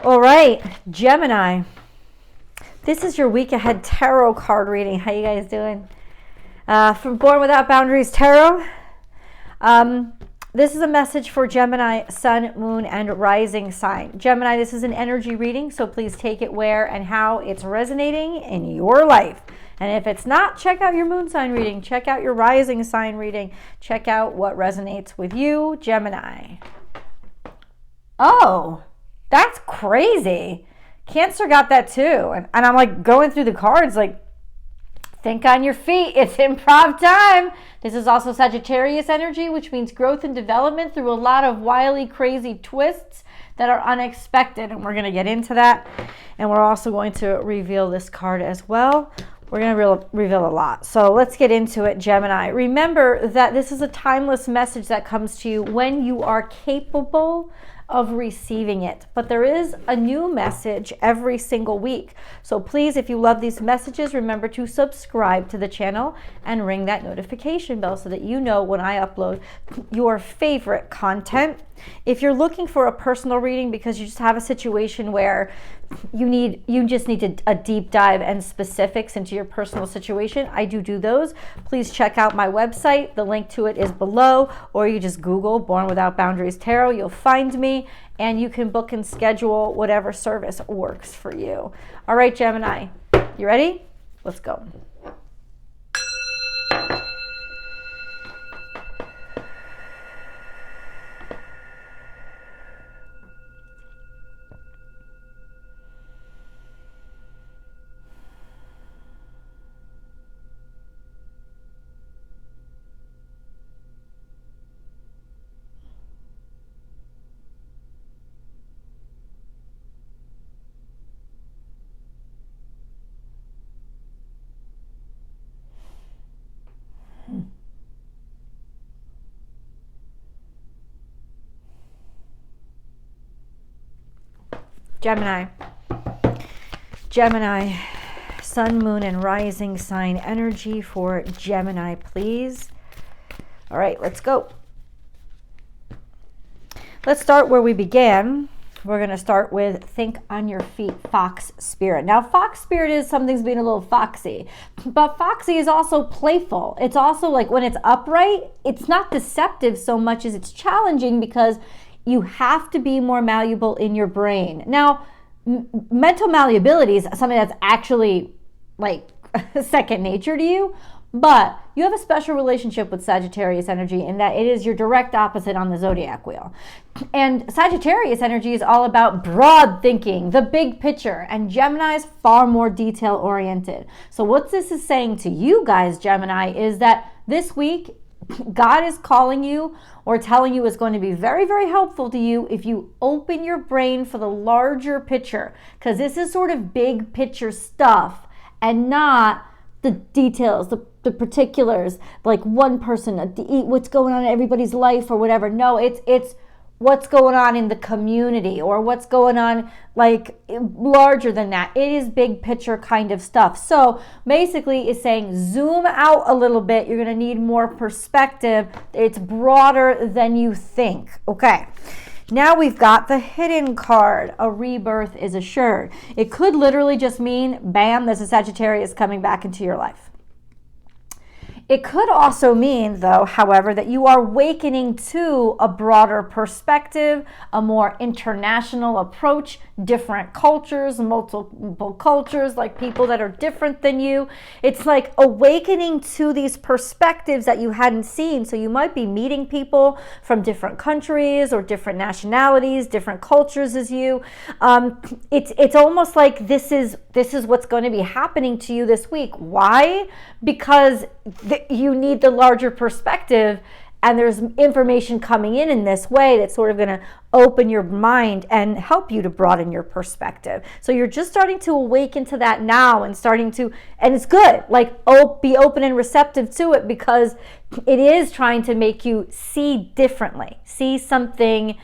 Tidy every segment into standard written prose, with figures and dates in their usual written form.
All right, Gemini. This is your week ahead tarot card reading. How you guys doing? From Born Without Boundaries Tarot. This is a message for Gemini, Sun, Moon, and Rising sign. Gemini, this is an energy reading, so please take it where and how it's resonating in your life. And if it's not, check out your moon sign reading. Check out your rising sign reading. Check out what resonates with you, Gemini. Oh, that's crazy. Cancer got that too. And I'm like going through the cards like, think on your feet. It's improv time. This is also Sagittarius energy, which means growth and development through a lot of wily, crazy twists that are unexpected. And we're going to get into that. And we're also going to reveal this card as well. We're going to reveal a lot. So let's get into it, Gemini. Remember that this is a timeless message that comes to you when you are capable of receiving it. But there is a new message every single week. So please, if you love these messages, remember to subscribe to the channel and ring that notification bell so that you know when I upload your favorite content. If you're looking for a personal reading because you just have a situation where you just need a deep dive and specifics into your personal situation, I do those. Please check out my website. The link to it is below, or you just Google Born Without Boundaries Tarot. You'll find me, and you can book and schedule whatever service works for you. All right, Gemini, you ready? Let's go. Gemini, Sun, Moon, and Rising sign energy for Gemini, please. All right, let's go. Let's start where we began. We're going to start with think on your feet, fox spirit. Now, fox spirit is something's being a little foxy, but foxy is also playful. It's also like when it's upright, it's not deceptive so much as it's challenging because you have to be more malleable in your brain. Now, mental malleability is something that's actually like second nature to you, but you have a special relationship with Sagittarius energy in that it is your direct opposite on the zodiac wheel. And Sagittarius energy is all about broad thinking, the big picture, and Gemini is far more detail oriented. So what this is saying to you guys, Gemini, is that this week God is calling you or telling you is going to be very, very helpful to you if you open your brain for the larger picture, because this is sort of big picture stuff and not the details, the particulars, like one person, what's going on in everybody's life or whatever. No, it's what's going on in the community or what's going on like larger than that. It is big picture kind of stuff. So basically it's saying zoom out a little bit. You're going to need more perspective. It's broader than you think. Okay. Now we've got the hidden card. A rebirth is assured. It could literally just mean, bam, there's a Sagittarius coming back into your life. It could also mean, though, however, that you are awakening to a broader perspective, a more international approach, different cultures, multiple cultures, like people that are different than you. It's like awakening to these perspectives that you hadn't seen. So you might be meeting people from different countries or different nationalities, different cultures as you. It's almost like this is what's going to be happening to you this week. Why? Because you need the larger perspective, and there's information coming in this way that's sort of going to open your mind and help you to broaden your perspective. So you're just starting to awaken to that now and and it's good, like be open and receptive to it, because it is trying to make you see differently, see something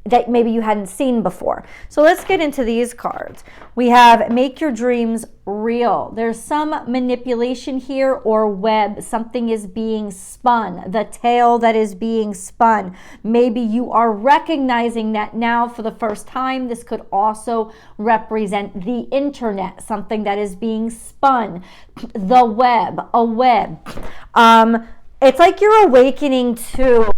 that maybe you hadn't seen before. So let's get into these cards. We have make your dreams real. There's some manipulation here or web. Something is being spun, the tale that is being spun. Maybe you are recognizing that now for the first time. This could also represent the internet, something that is being spun, the web, a web. It's like you're awakening to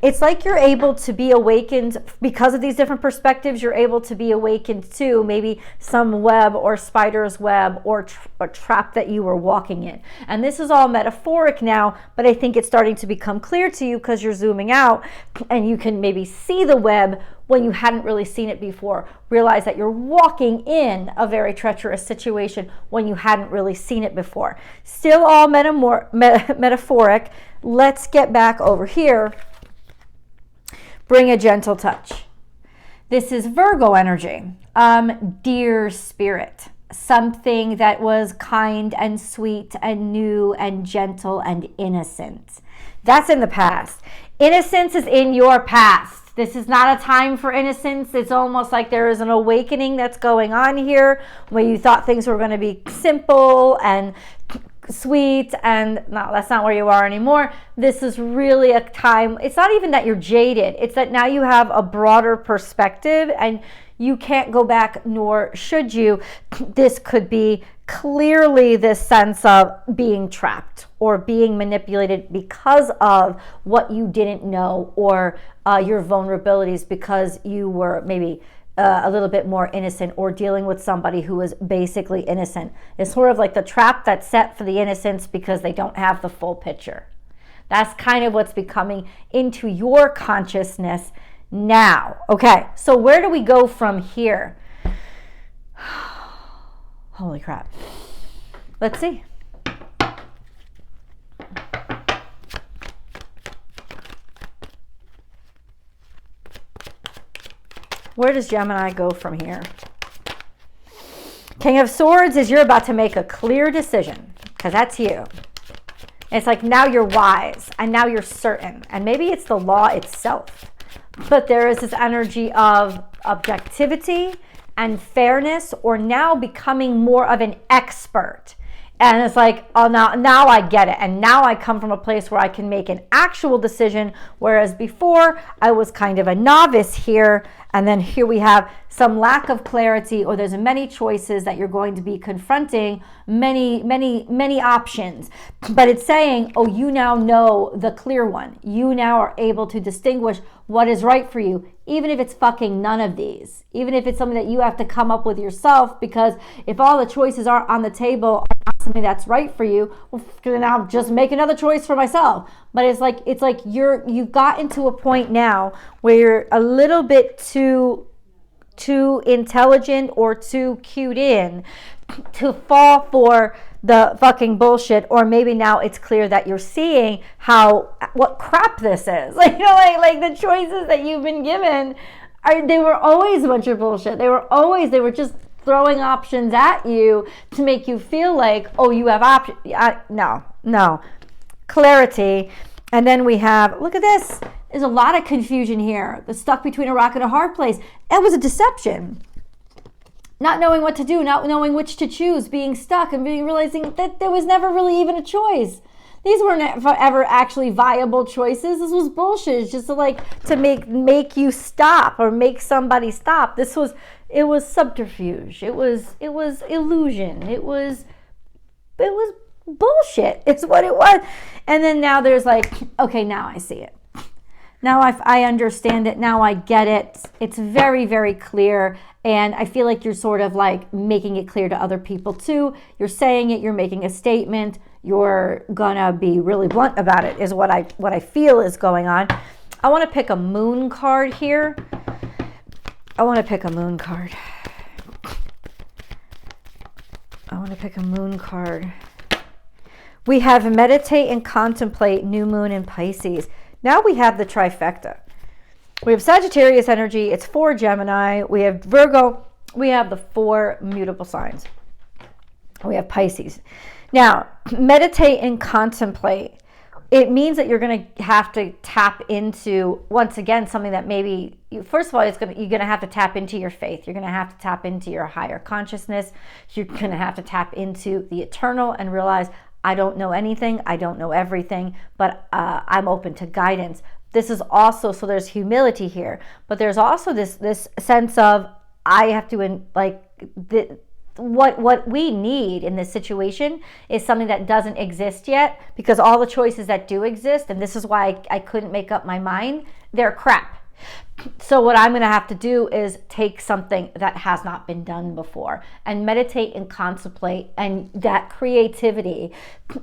it's like you're able to be awakened because of these different perspectives. You're able to be awakened to maybe some web or spider's web or a trap that you were walking in. And this is all metaphoric now, but I think it's starting to become clear to you because you're zooming out and you can maybe see the web when you hadn't really seen it before. Realize that you're walking in a very treacherous situation when you hadn't really seen it before. Still all metaphoric. Let's get back over here. Bring a gentle touch. This is Virgo energy. Dear spirit, something that was kind and sweet and new and gentle and innocent. That's in the past. Innocence is in your past. This is not a time for innocence. It's almost like there is an awakening that's going on here where you thought things were going to be simple and sweet, and no, that's not where you are anymore. This is really a time, it's not even that you're jaded, it's that now you have a broader perspective and you can't go back, nor should you. This could be clearly this sense of being trapped or being manipulated because of what you didn't know, or your vulnerabilities because you were maybe a little bit more innocent, or dealing with somebody who is basically innocent. It's sort of like the trap that's set for the innocents because they don't have the full picture. That's kind of what's becoming into your consciousness now. Okay, so where do we go from here? Holy crap. Let's see. Where does Gemini go from here? King of Swords is you're about to make a clear decision, because that's you. It's like now you're wise and now you're certain, and maybe it's the law itself, but there is this energy of objectivity and fairness, or now becoming more of an expert. And it's like, oh, now I get it. And now I come from a place where I can make an actual decision, whereas before I was kind of a novice here. And then here we have some lack of clarity, or there's many choices that you're going to be confronting, many options. But it's saying, oh, you now know the clear one. You now are able to distinguish what is right for you, even if it's fucking none of these, even if it's something that you have to come up with yourself, because if all the choices are on the table are not something that's right for you, well, now just make another choice for myself. But it's like you've gotten to a point now where you're a little bit too intelligent or too cued in to fall for the fucking bullshit. Or maybe now it's clear that you're seeing what crap this is. Like the choices that you've been given they were always a bunch of bullshit. They were just throwing options at you to make you feel like, oh, you have options. No. Clarity. And then we have, look at this. There's a lot of confusion here. The stuck between a rock and a hard place. It was a deception. Not knowing what to do, not knowing which to choose, being stuck and realizing that there was never really even a choice. These weren't ever actually viable choices. This was bullshit. It's just to make you stop or make somebody stop. It was subterfuge. It was illusion. It was bullshit. It's what it was. And then now there's okay, now I see it. Now I understand it. Now I get it. It's very, very clear. And I feel like you're sort of making it clear to other people too. You're saying it. You're making a statement. You're gonna be really blunt about it, is what I feel is going on. I want to pick a moon card here. We have meditate and contemplate, new moon in Pisces. Now we have the trifecta. We have Sagittarius energy. It's 4 Gemini. We have Virgo. We have the 4 mutable signs. We have Pisces. Now, meditate and contemplate it means that you're going to have to tap into, once again, something that maybe, first of all, you're going to have to tap into your faith. You're going to have to tap into your higher consciousness. You're going to have to tap into the eternal and realize, I don't know anything. I don't know everything, but I'm open to guidance. This is also, so there's humility here, but there's also this sense of, I have to, what we need in this situation is something that doesn't exist yet, because all the choices that do exist, and this is why I couldn't make up my mind, they're crap. So what I'm going to have to do is take something that has not been done before and meditate and contemplate, and that creativity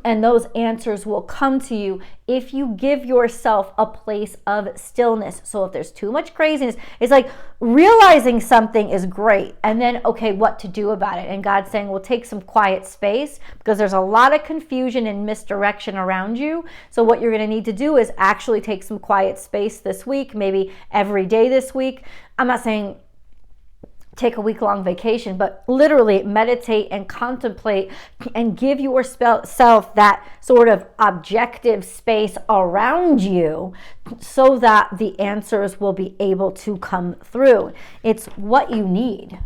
and those answers will come to you if you give yourself a place of stillness. So if there's too much craziness, it's like realizing something is great, and then, okay, what to do about it? And God's saying, well, take some quiet space, because there's a lot of confusion and misdirection around you. So what you're going to need to do is actually take some quiet space this week, maybe every day this week. I'm not saying take a week-long vacation, but literally meditate and contemplate and give yourself that sort of objective space around you so that the answers will be able to come through. It's what you need.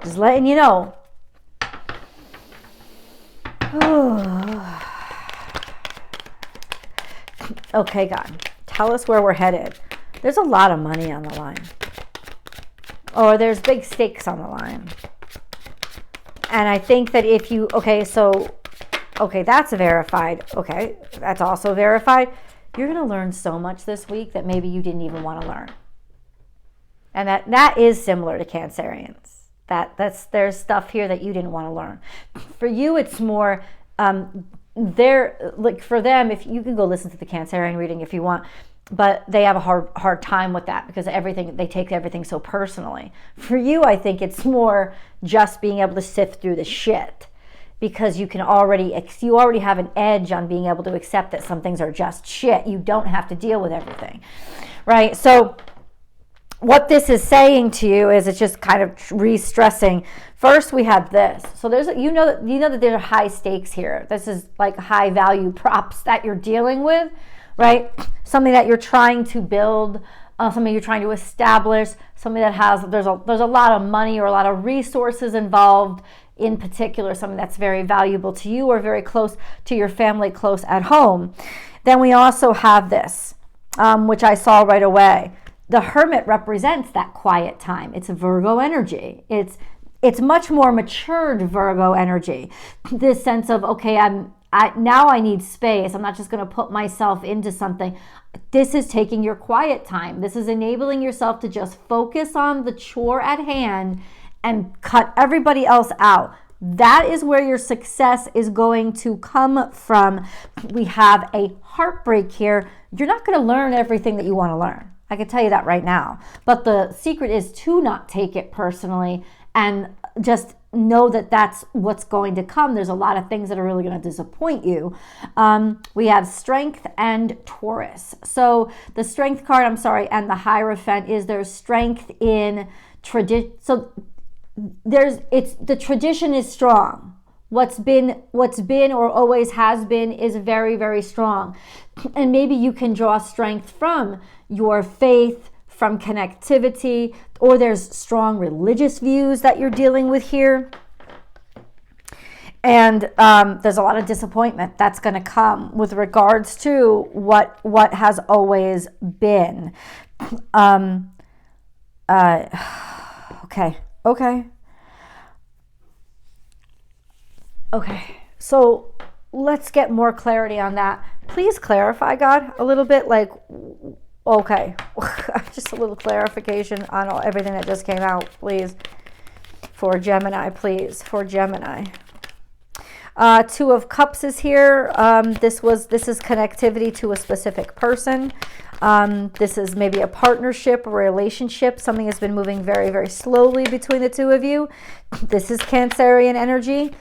Just letting you know. Okay, God, tell us where we're headed. There's a lot of money on the line. Or there's big stakes on the line. And I think that if you, okay, that's verified. Okay, that's also verified. You're going to learn so much this week that maybe you didn't even want to learn. And that is similar to Cancerians. There's stuff here that you didn't want to learn. For you, it's more, like for them, if you can go listen to the Cancerian reading if you want, but they have a hard time with that because they take everything so personally. For you, I think it's more just being able to sift through the shit, because you already have an edge on being able to accept that some things are just shit. You don't have to deal with everything, right? So what this is saying to you is, it's just kind of re-stressing. First, we have this. So there's, you know that there are high stakes here. This is like high value props that you're dealing with, right? Something that you're trying to build, something you're trying to establish, something that there's a lot of money or a lot of resources involved, in particular, something that's very valuable to you or very close to your family, close at home. Then we also have this, which I saw right away. The Hermit represents that quiet time. It's a Virgo energy. It's much more matured Virgo energy. This sense of, okay, now I need space. I'm not just going to put myself into something. This is taking your quiet time. This is enabling yourself to just focus on the chore at hand and cut everybody else out. That is where your success is going to come from. We have a heartbreak here. You're not going to learn everything that you want to learn. I can tell you that right now. But the secret is to not take it personally and just know that that's what's going to come. There's a lot of things that are really going to disappoint you. We have Strength and Taurus. So the Strength card, and the Hierophant is there's strength in tradition. So the tradition is strong. What's been or always has been is very, very strong. And maybe you can draw strength from your faith, from connectivity, or there's strong religious views that you're dealing with here. And there's a lot of disappointment that's going to come with regards to what has always been. Okay, so let's get more clarity on that. Please clarify, God, a little bit. Okay, just a little clarification on everything that just came out, please. For Gemini, please. For Gemini. Two of Cups is here. This is connectivity to a specific person. This is maybe a partnership, a relationship. Something has been moving very, very slowly between the two of you. This is Cancerian energy.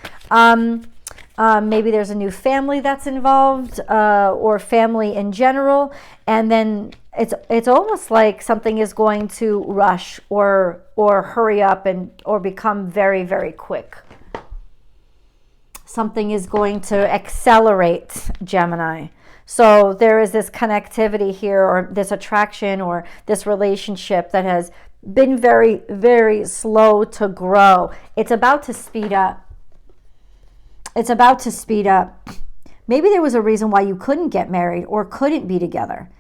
Maybe there's a new family that's involved, or family in general. And then it's almost like something is going to rush or hurry up or become very, very quick. something is going to accelerate, Gemini. So there is this connectivity here, or this attraction, or this relationship that has been very, very slow to grow. It's about to speed up. It's about to speed up. Maybe there was a reason why you couldn't get married or couldn't be together,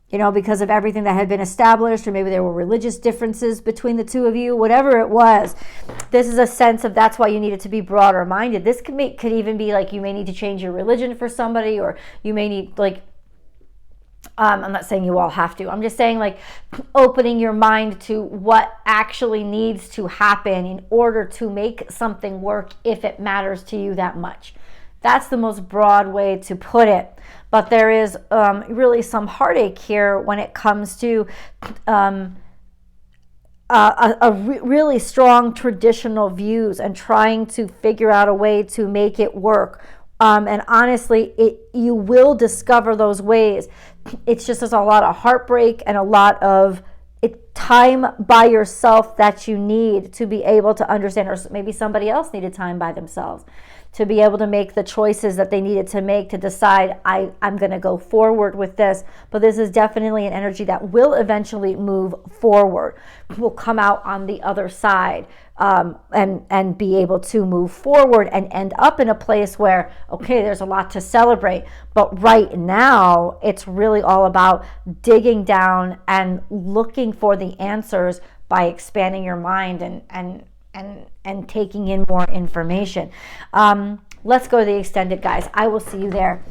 you know, because of everything that had been established, or maybe there were religious differences between the two of you, whatever it was. This is a sense of that's why you needed to be broader minded. This could even be like you may need to change your religion for somebody, or you may need like, I'm not saying you all have to. I'm just saying like opening your mind to what actually needs to happen in order to make something work if it matters to you that much. That's the most broad way to put it. But there is really some heartache here when it comes to really strong traditional views and trying to figure out a way to make it work. And honestly, you will discover those ways. It's just there's a lot of heartbreak and a lot of time by yourself that you need to be able to understand, or maybe somebody else needed time by themselves to be able to make the choices that they needed to make to decide, I'm going to go forward with this. But this is definitely an energy that will eventually move forward, will come out on the other side, and be able to move forward and end up in a place where, okay, there's a lot to celebrate. But right now, it's really all about digging down and looking for the answers by expanding your mind and taking in more information. Let's go to the extended, guys. I will see you there.